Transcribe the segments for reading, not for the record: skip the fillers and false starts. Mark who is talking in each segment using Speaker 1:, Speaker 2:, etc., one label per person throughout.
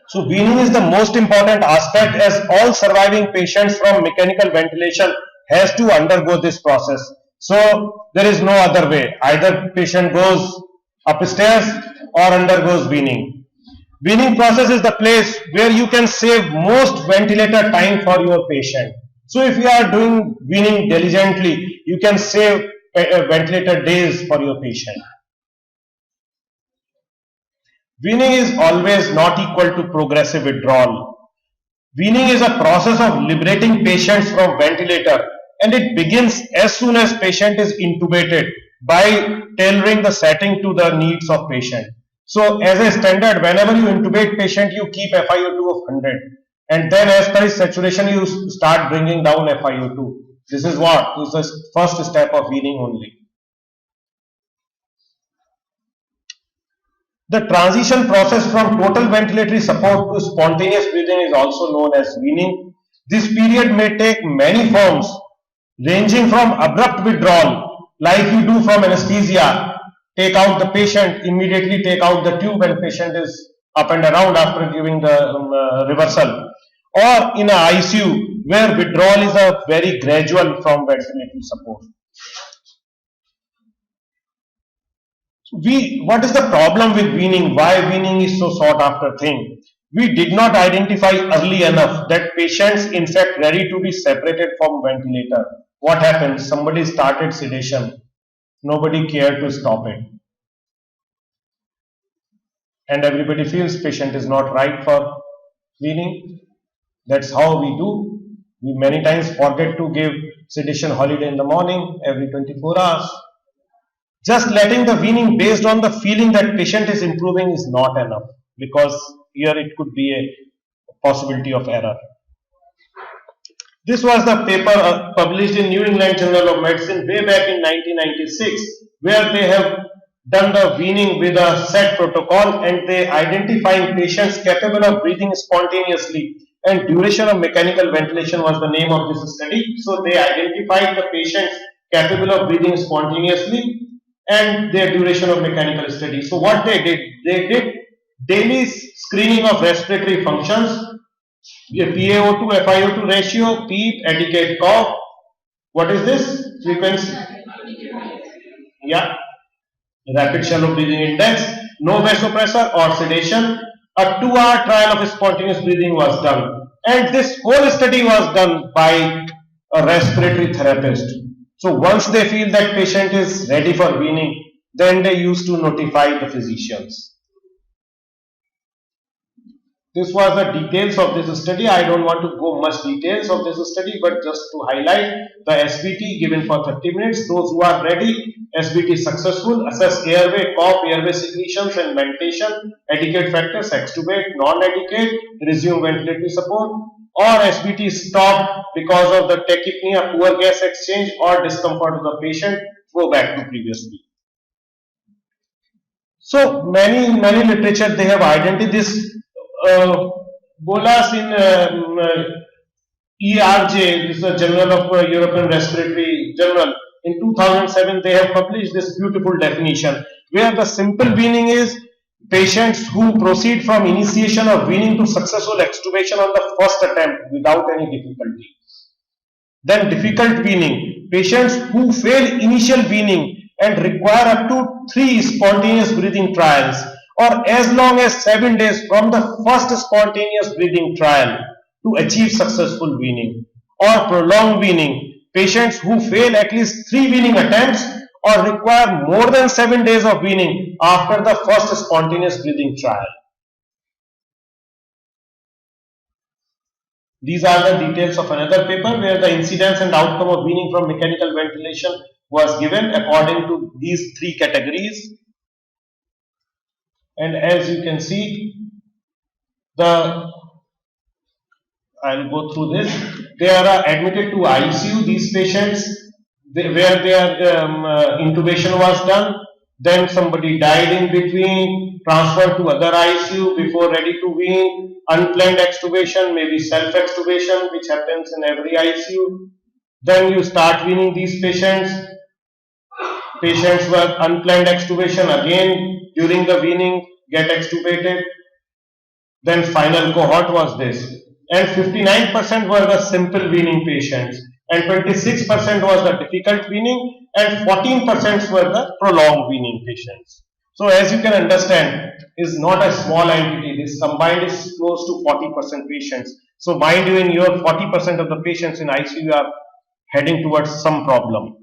Speaker 1: So weaning is the most important aspect, as all surviving patients from mechanical ventilation has to undergo this process. So there is no other way. Either patient goes upstairs or undergoes weaning. Weaning process is the place where you can save most ventilator time for your patient. So if you are doing weaning diligently, you can save ventilator days for your patient. Weaning is always not equal to progressive withdrawal. Weaning is a process of liberating patients from ventilator, and it begins as soon as patient is intubated by tailoring the setting to the needs of patient. So as a standard, whenever you intubate patient, you keep FiO2 of 100, and then as per his saturation, you start bringing down FiO2. This is what is the first step of weaning only. The transition process from total ventilatory support to spontaneous breathing is also known as weaning. This period may take many forms, ranging from abrupt withdrawal, like you do from anesthesia, take out the patient, immediately take out the tube and patient is up and around after giving the reversal, or in a ICU where withdrawal is a very gradual from ventilatory support. What is the problem with weaning? Why weaning is so sought after thing? We did not identify early enough that patients in fact ready to be separated from ventilator. What happened? Somebody started sedation. Nobody cared to stop it. And everybody feels patient is not right for weaning. That's how we do. We many times forget to give sedation holiday in the morning every 24 hours. Just letting the weaning based on the feeling that patient is improving is not enough, because here it could be a possibility of error. This was the paper published in New England Journal of Medicine way back in 1996, where they have done the weaning with a set protocol, and they identifying patients capable of breathing spontaneously, and duration of mechanical ventilation was the name of this study. So they identified the patients capable of breathing spontaneously and their duration of mechanical study. So what they did daily screening of respiratory functions, PaO2 FiO2 ratio, PEEP, etiquette, cough. What is this frequency? Yeah, rapid shallow breathing index, no vasopressor or sedation. A 2-hour trial of spontaneous breathing was done, and this whole study was done by a respiratory therapist. So once they feel that patient is ready for weaning, then they used to notify the physicians. This was the details of this study. I don't want to go much details of this study, but just to highlight the SBT given for 30 minutes. Those who are ready, SBT successful, assess airway, cough, airway secretions and mentation, etiquette factors, extubate, non-etiquette, resume ventilatory support, or SBT stopped because of the tachypnea, poor gas exchange or discomfort of the patient, go back to previously. So many literature they have identified this BOLAS in ERJ, this is a Journal of European Respiratory Journal. In 2007 they have published this beautiful definition, where the simple weaning is patients who proceed from initiation of weaning to successful extubation on the first attempt without any difficulty. Then difficult weaning, patients who fail initial weaning and require up to 3 spontaneous breathing trials, or as long as 7 days from the first spontaneous breathing trial to achieve successful weaning. Or prolonged weaning, patients who fail at least 3 weaning attempts or require more than 7 days of weaning after the first spontaneous breathing trial. These are the details of another paper where the incidence and outcome of weaning from mechanical ventilation was given according to these 3 categories. And as you can see, I'll go through this. They are admitted to ICU, these patients, where their intubation was done. Then somebody died in between, transferred to other ICU before ready to wean, unplanned extubation, maybe self-extubation, which happens in every ICU. Then you start weaning these patients. Patients were unplanned extubation, again during the weaning get extubated. Then final cohort was this, and 59% were the simple weaning patients, and 26% was the difficult weaning, and 14% were the prolonged weaning patients. So as you can understand, is not a small entity. This combined is close to 40% patients. So mind you, in your 40% of the patients in ICU are heading towards some problem.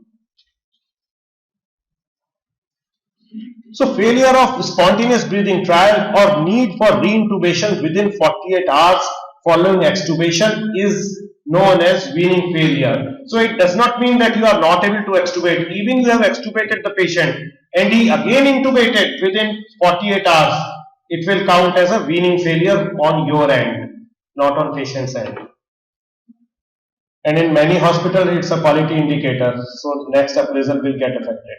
Speaker 1: So failure of spontaneous breathing trial or need for reintubation within 48 hours following extubation is known as weaning failure. So it does not mean that you are not able to extubate. Even you have extubated the patient and he again intubated within 48 hours, it will count as a weaning failure on your end, not on patient's end. And in many hospitals, it's a quality indicator. So next appraisal will get affected.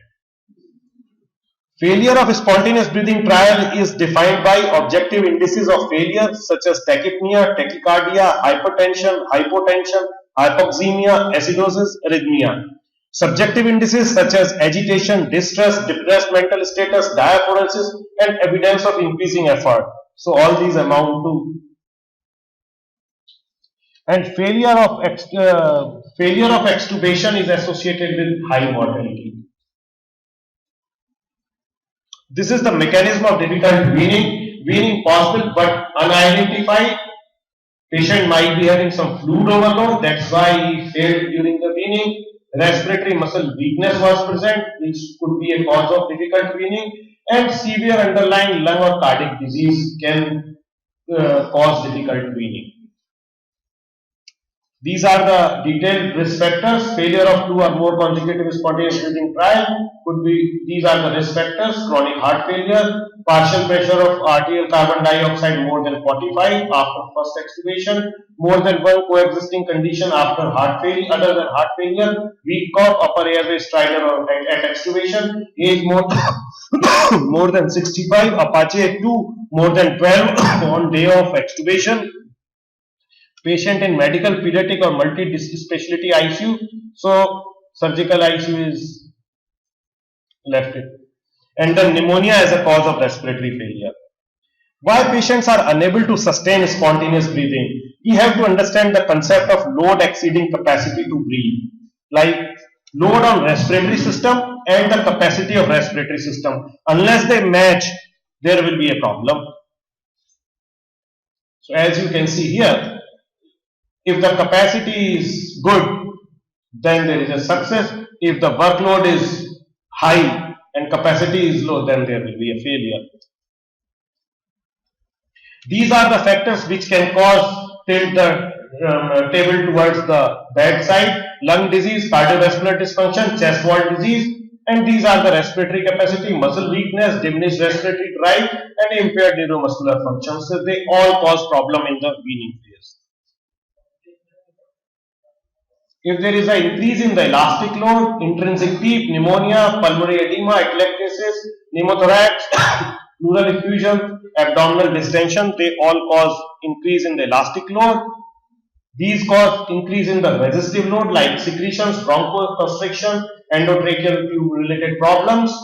Speaker 1: Failure of spontaneous breathing trial is defined by objective indices of failure such as tachypnea, tachycardia, hypertension, hypotension, hypoxemia, acidosis, arrhythmia. Subjective indices such as agitation, distress, depressed mental status, diaphoresis, and evidence of increasing effort. So all these amount to. And failure of extubation is associated with high mortality. This is the mechanism of difficult weaning. Weaning possible but unidentified. Patient might be having some fluid overload, that's why he failed during the weaning. Respiratory muscle weakness was present, which could be a cause of difficult weaning, and severe underlying lung or cardiac disease can cause difficult weaning. These are the detailed risk factors. Failure of 2 or more consecutive spontaneous breathing trial could be, these are the risk factors: chronic heart failure, partial pressure of arterial carbon dioxide more than 45 after first extubation, more than one coexisting condition after heart failure other than heart failure, weak cough, upper airway stridor or at extubation, age more than 65, Apache 2 more than 12 on day of extubation, patient in medical, pediatric or multi-specialty ICU. So surgical ICU is left it. And then pneumonia as a cause of respiratory failure. Why patients are unable to sustain spontaneous breathing? We have to understand the concept of load exceeding capacity to breathe. Like load on respiratory system and the capacity of respiratory system. Unless they match, there will be a problem. So as you can see here, if the capacity is good, then there is a success. If the workload is high and capacity is low, then there will be a failure. These are the factors which can cause tilt the table towards the bad side: lung disease, cardiovascular dysfunction, chest wall disease, and these are the respiratory capacity, muscle weakness, diminished respiratory drive, and impaired neuromuscular function. So they all cause problem in the weaning phase. If there is an increase in the elastic load, intrinsic PEEP, pneumonia, pulmonary edema, atelectasis, pneumothorax, pleural effusion, abdominal distension, they all cause increase in the elastic load. These cause increase in the resistive load like secretions, bronchoconstriction, endotracheal tube related problems.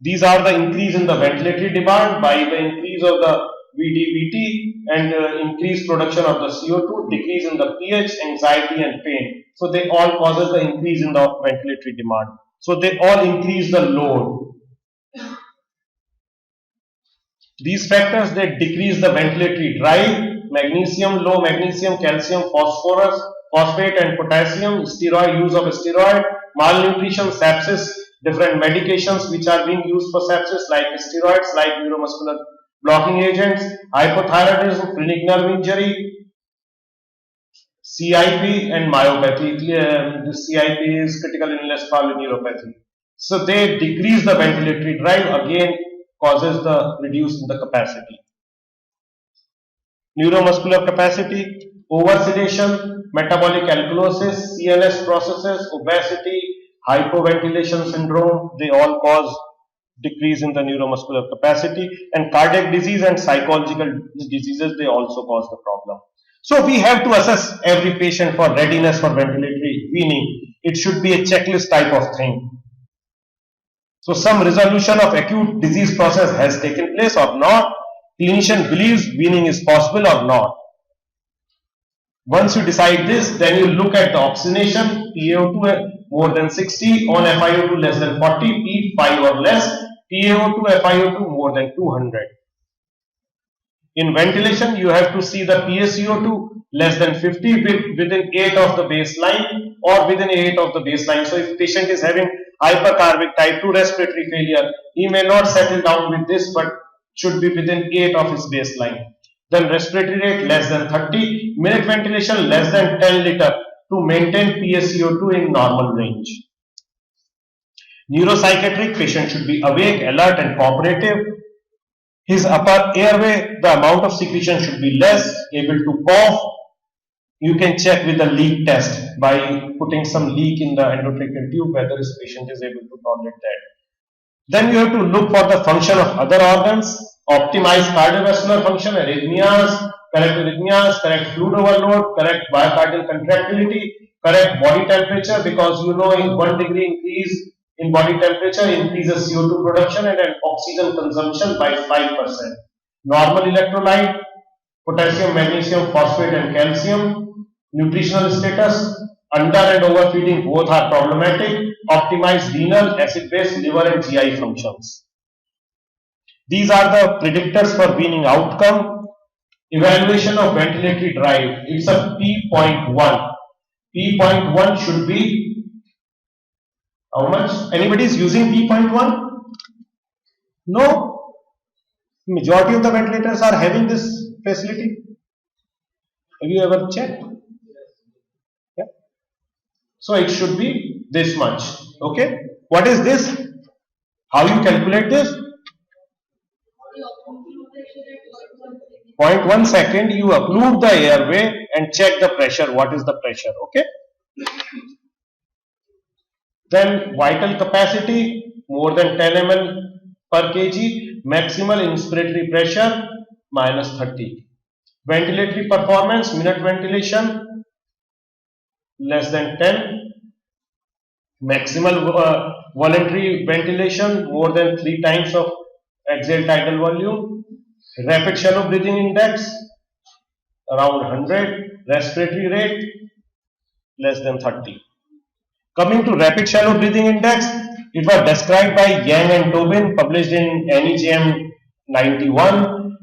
Speaker 1: These are the increase in the ventilatory demand by the increase of the VDVT and increased production of the CO2, decrease in the pH, anxiety and pain. So they all causes the increase in the ventilatory demand. So they all increase the load. These factors, they decrease the ventilatory drive, magnesium, low magnesium, calcium, phosphorus, phosphate and potassium, steroid, use of steroid, malnutrition, sepsis, different medications which are being used for sepsis like steroids, like neuromuscular blocking agents, hypothyroidism, phrenic nerve injury, CIP and myopathy. The CIP is critical illness polyneuropathy. So they decrease the ventilatory drive, again causes the reduce in the capacity. Neuromuscular capacity, oversedation, metabolic alkalosis, CNS processes, obesity, hypoventilation syndrome, they all cause decrease in the neuromuscular capacity, and cardiac disease and psychological diseases, they also cause the problem. So we have to assess every patient for readiness for ventilatory weaning. It should be a checklist type of thing. So some resolution of acute disease process has taken place or not. Clinician believes weaning is possible or not. Once you decide this, then you look at the oxygenation, PaO2 more than 60, on FiO2 less than 40, P5 or less, PaO2, FiO2 more than 200. In ventilation, you have to see the PaCO2 less than 50 within 8 of the baseline or within 8 of the baseline. So if patient is having hypercarbic type 2 respiratory failure, he may not settle down with this but should be within 8 of his baseline. Then respiratory rate less than 30, minute ventilation less than 10 liter to maintain PaCO2 in normal range. Neuropsychiatric patient should be awake, alert and cooperative. His upper airway, the amount of secretion should be less, able to cough. You can check with the leak test by putting some leak in the endotracheal tube whether this patient is able to tolerate that. Then you have to look for the function of other organs, optimize cardiovascular function, arrhythmias, correct fluid overload, correct myocardial contractility, correct body temperature, because you know in 1 degree increase in body temperature increases CO2 production and oxygen consumption by 5%. Normal electrolyte, potassium, magnesium, phosphate and calcium. Nutritional status, under and overfeeding both are problematic. Optimize renal, acid-base, liver and GI functions. These are the predictors for weaning outcome. Evaluation of ventilatory drive, it's a P.1. P.1 should be how much? Anybody is using P.1? No. Majority of the ventilators are having this facility. Have you ever checked? Yeah. So it should be this much. Okay. What is this? How you calculate this? 0.1 second. You occlude the airway and check the pressure. What is the pressure? Okay. Then vital capacity more than 10 ml per kg. Maximal inspiratory pressure minus 30. Ventilatory performance, minute ventilation less than 10. Maximal voluntary ventilation more than 3 times of axial tidal volume. Rapid shallow breathing index around 100. Respiratory rate less than 30. Coming to rapid shallow breathing index, it was described by Yang and Tobin, published in NEJM 91.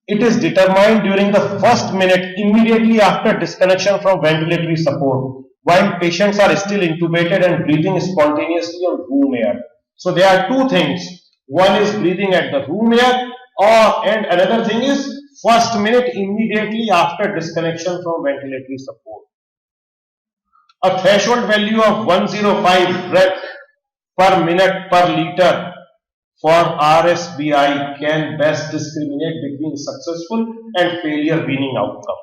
Speaker 1: It is determined during the first minute immediately after disconnection from ventilatory support, while patients are still intubated and breathing spontaneously on room air. So there are two things. One is breathing at the room air, and another thing is first minute immediately after disconnection from ventilatory support. A threshold value of 105 breath per minute per liter for RSBI can best discriminate between successful and failure weaning outcome.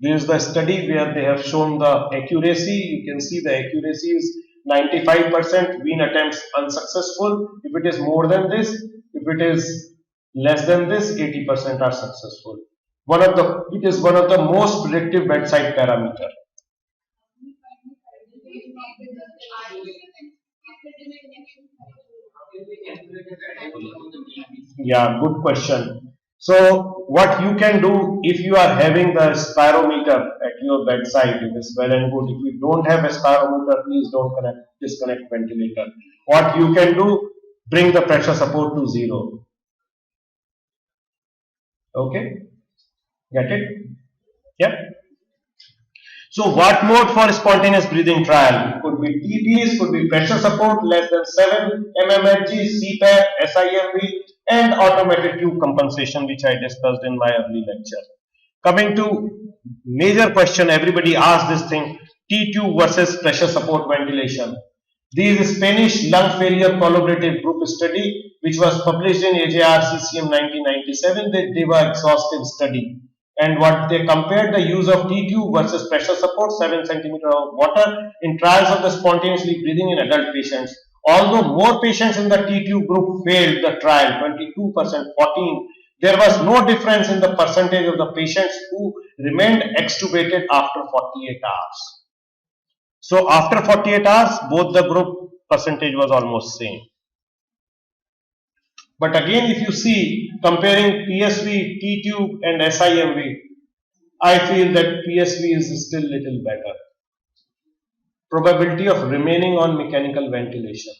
Speaker 1: This is the study where they have shown the accuracy. You can see the accuracy is 95%, wean attempts unsuccessful. If it is more than this, if it is less than this, 80% are successful. It is one of the most predictive bedside parameter. Yeah, good question. So what you can do if you are having the spirometer at your bedside, it is well and good. If you don't have a spirometer, please don't disconnect ventilator. What you can do, bring the pressure support to 0. Okay, get it? Yep. So what mode for spontaneous breathing trial? It could be TPs, could be pressure support less than 7 mmHg, CPAP, SIMV and automated tube compensation, which I discussed in my early lecture. Coming to major question, everybody asks this thing, T-tube versus pressure support ventilation. This is Spanish lung failure collaborative group study which was published in AJRCCM 1997. They were exhaustive study. And what they compared the use of T-tube versus pressure support 7 cm of water in trials of the spontaneously breathing in adult patients. Although more patients in the T-tube group failed the trial, 22%, 14%, there was no difference in the percentage of the patients who remained extubated after 48 hours. So after 48 hours, both the group percentage was almost same. But again, if you see comparing PSV, T-tube and SIMV, I feel that PSV is still little better. Probability of remaining on mechanical ventilation.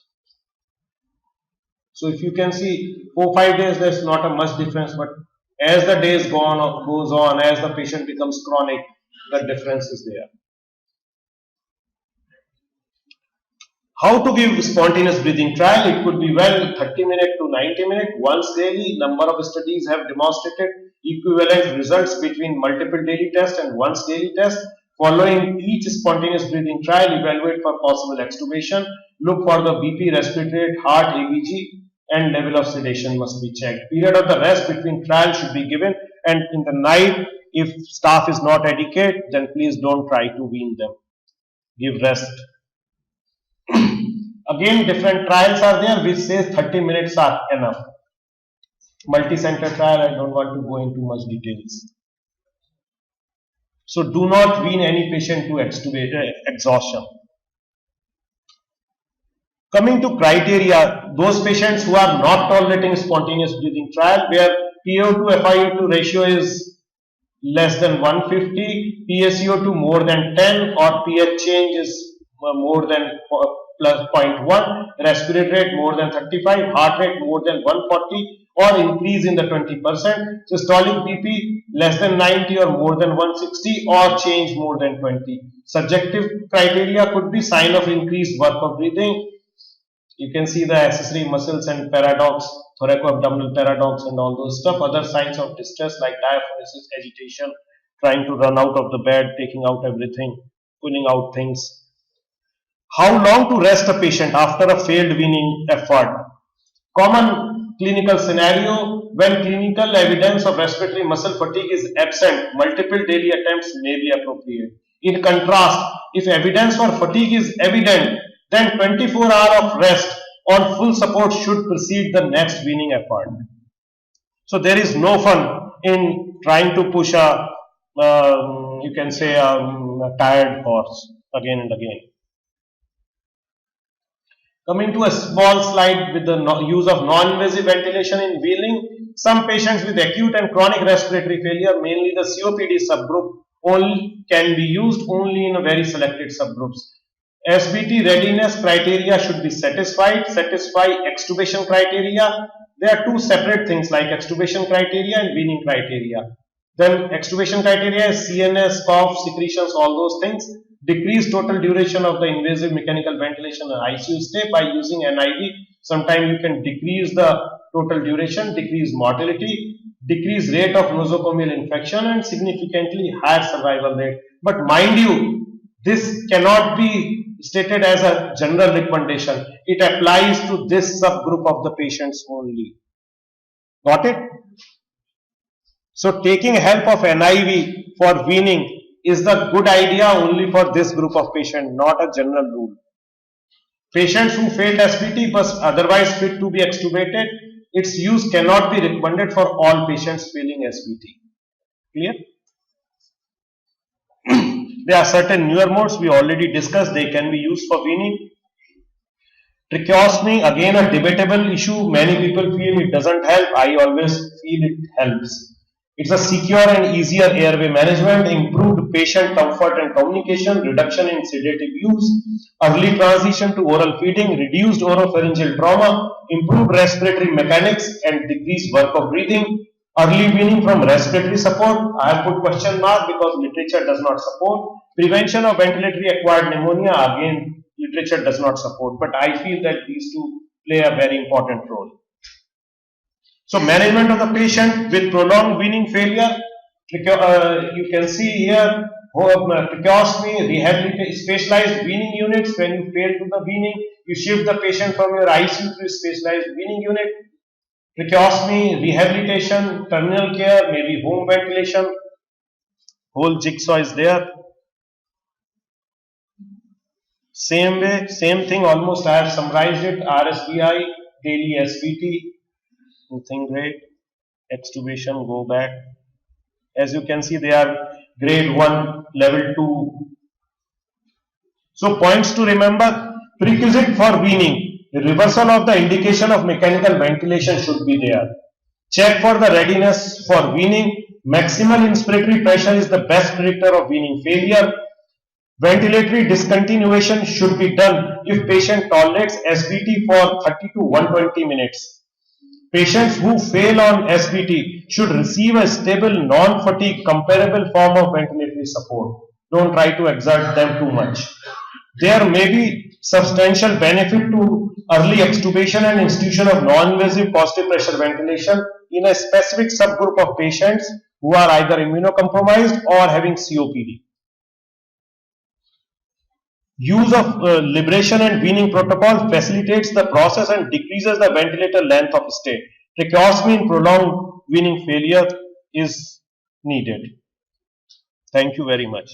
Speaker 1: So if you can see 4-5 days, there's not a much difference, but as the days goes on, as the patient becomes chronic, the difference is there. How to give spontaneous breathing trial? It could be 30 minutes to 90 minutes once daily. Number of studies have demonstrated equivalent results between multiple daily tests and once daily test. Following each spontaneous breathing trial, evaluate for possible extubation. Look for the BP, respiratory rate, heart, ABG, and level of sedation must be checked. Period of the rest between trials should be given, and in the night, if staff is not adequate, then please don't try to wean them. Give rest. Again, different trials are there which says 30 minutes are enough. Multi-center trial, I don't want to go into much details. So do not wean any patient to exhaustion. Coming to criteria, those patients who are not tolerating spontaneous breathing trial, where PO2 FiO2 ratio is less than 150, PaCO2 more than 10, or pH change is more than plus 0.1, respiratory rate more than 35, heart rate more than 140, or increase in the 20%, systolic BP less than 90 or more than 160, or change more than 20. Subjective criteria could be sign of increased work of breathing. You can see the accessory muscles and paradox, thoracoabdominal paradox and all those stuff. Other signs of distress like diaphoresis, agitation, trying to run out of the bed, taking out everything, pulling out things. How long to rest a patient after a failed weaning effort? Common clinical scenario, when clinical evidence of respiratory muscle fatigue is absent, multiple daily attempts may be appropriate. In contrast, if evidence for fatigue is evident, then 24 hours of rest on full support should precede the next weaning effort. So there is no fun in trying to push a, you can say a tired horse again and again. Coming to a small slide with the use of non-invasive ventilation in weaning, some patients with acute and chronic respiratory failure, mainly the COPD subgroup, only can be used only in a very selected subgroups. SBT readiness criteria should be satisfied. Satisfy extubation criteria. There are two separate things like extubation criteria and weaning criteria. Then extubation criteria is CNS, cough, secretions, all those things. Decrease total duration of the invasive mechanical ventilation and ICU stay by using NIV. Sometimes you can decrease the total duration, decrease mortality, decrease rate of nosocomial infection, and significantly higher survival rate. But mind you, this cannot be stated as a general recommendation. It applies to this subgroup of the patients only. Got it? So taking help of NIV for weaning is the good idea only for this group of patients, not a general rule. Patients who failed SBT but otherwise fit to be extubated, its use cannot be recommended for all patients failing SBT. Clear? There are certain newer modes we already discussed, they can be used for weaning. Tracheostomy, again a debatable issue. Many people feel it doesn't help. I always feel it helps. It's a secure and easier airway management, improved patient comfort and communication, reduction in sedative use, early transition to oral feeding, reduced oropharyngeal trauma, improved respiratory mechanics and decreased work of breathing, early weaning from respiratory support. I have put question mark because literature does not support. Prevention of ventilatory acquired pneumonia, again literature does not support, but I feel that these two play a very important role. So management of the patient with prolonged weaning failure, you can see here tracheostomy, rehabilitation, specialized weaning units. When you fail to the weaning, you shift the patient from your ICU to a specialized weaning unit. Tracheostomy, rehabilitation, terminal care, maybe home ventilation, whole jigsaw is there. Same way, same thing, almost I have summarized it. RSBI, daily SBT, nothing great. Extubation, go back. As you can see, they are grade 1, level 2. So points to remember, Prerequisite for weaning, reversal of the indication of mechanical ventilation should be there. Check for the readiness for weaning. Maximal inspiratory pressure is the best predictor of weaning failure. Ventilatory discontinuation should be done if patient tolerates SBT for 30 to 120 minutes. Patients who fail on SBT should receive a stable, non-fatigue, comparable form of ventilatory support. Don't try to exert them too much. There may be substantial benefit to early extubation and institution of non-invasive positive pressure ventilation in a specific subgroup of patients who are either immunocompromised or having COPD. Use of liberation and weaning protocol facilitates the process and decreases the ventilator length of stay. Tracheostomy in prolonged weaning failure is needed. Thank you very much.